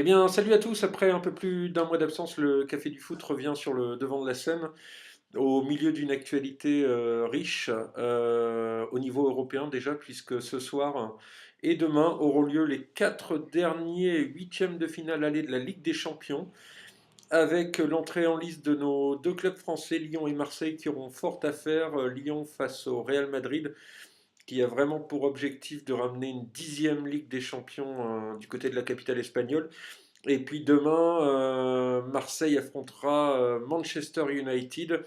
Eh bien, salut à tous. Après un peu plus d'un mois d'absence, le Café du Foot revient sur le devant de la scène, au milieu d'une actualité riche au niveau européen déjà, puisque ce soir et demain auront lieu les quatre derniers huitièmes de finale aller de la Ligue des Champions, avec l'entrée en liste de nos deux clubs français, Lyon et Marseille, qui auront fort à faire. Lyon face au Real Madrid, qui a vraiment pour objectif de ramener une dixième Ligue des Champions du côté de la capitale espagnole. Et puis demain, Marseille affrontera Manchester United,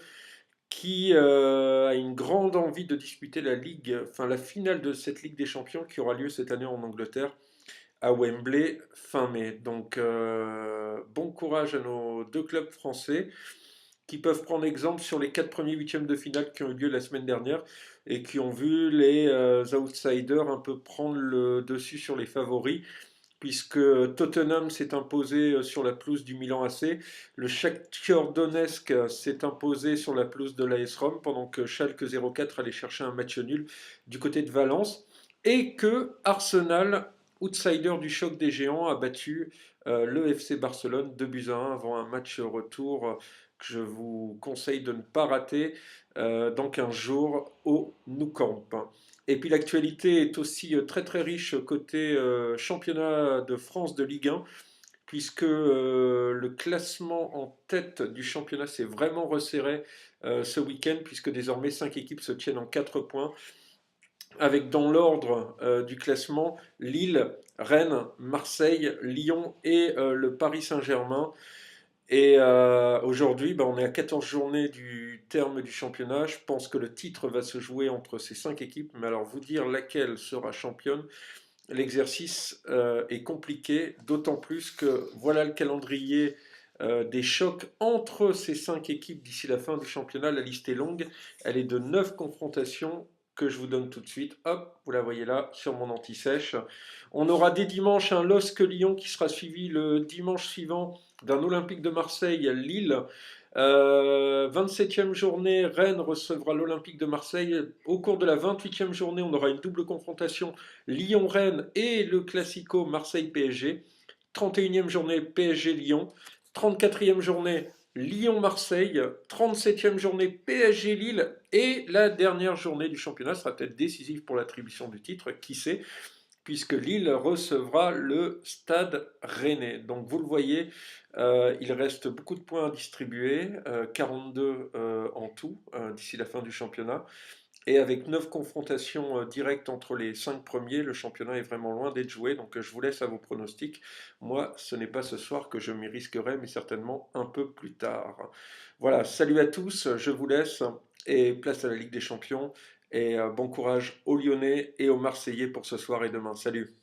qui a une grande envie de disputer la Ligue, enfin la finale de cette Ligue des Champions qui aura lieu cette année en Angleterre, à Wembley, fin mai. Donc bon courage à nos deux clubs français qui peuvent prendre exemple sur les quatre premiers huitièmes de finale qui ont eu lieu la semaine dernière et qui ont vu les outsiders un peu prendre le dessus sur les favoris, puisque Tottenham s'est imposé sur la pelouse du Milan AC, le Shakhtar Donetsk s'est imposé sur la pelouse de l'AS Rome, pendant que Schalke 04 allait chercher un match nul du côté de Valence, et que Arsenal, outsider du choc des géants, a battu le FC Barcelone 2-1 avant un match retour que je vous conseille de ne pas rater dans 15 jours au Nou Camp. Et puis l'actualité est aussi très très riche côté championnat de France de Ligue 1, puisque le classement en tête du championnat s'est vraiment resserré ce week-end, puisque désormais 5 équipes se tiennent en 4 points, avec dans l'ordre du classement Lille, Rennes, Marseille, Lyon et le Paris Saint-Germain. Et aujourd'hui, on est à 14 journées du terme du championnat. Je pense que le titre va se jouer entre ces 5 équipes. Mais alors, vous dire laquelle sera championne, l'exercice est compliqué, d'autant plus que voilà le calendrier des chocs entre ces 5 équipes d'ici la fin du championnat. La liste est longue. Elle est de 9 confrontations que je vous donne tout de suite. Hop, vous la voyez là sur mon anti-sèche. On aura dès dimanche un LOSC Lyon qui sera suivi le dimanche suivant d'un Olympique de Marseille-Lille. 27e journée, Rennes recevra l'Olympique de Marseille. Au cours de la 28e journée, on aura une double confrontation Lyon-Rennes et le Classico Marseille-PSG. 31e journée, PSG-Lyon. 34e journée, Lyon-Marseille. 37e journée, PSG-Lille. Et la dernière journée du championnat sera peut-être décisive pour l'attribution du titre, qui sait, puisque Lille recevra le Stade Rennais. Donc vous le voyez, il reste beaucoup de points à distribuer, 42 en tout d'ici la fin du championnat. Et avec 9 confrontations directes entre les 5 premiers, le championnat est vraiment loin d'être joué. Donc je vous laisse à vos pronostics. Moi, ce n'est pas ce soir que je m'y risquerai, mais certainement un peu plus tard. Voilà, salut à tous, je vous laisse et place à la Ligue des Champions. Et bon courage aux Lyonnais et aux Marseillais pour ce soir et demain. Salut!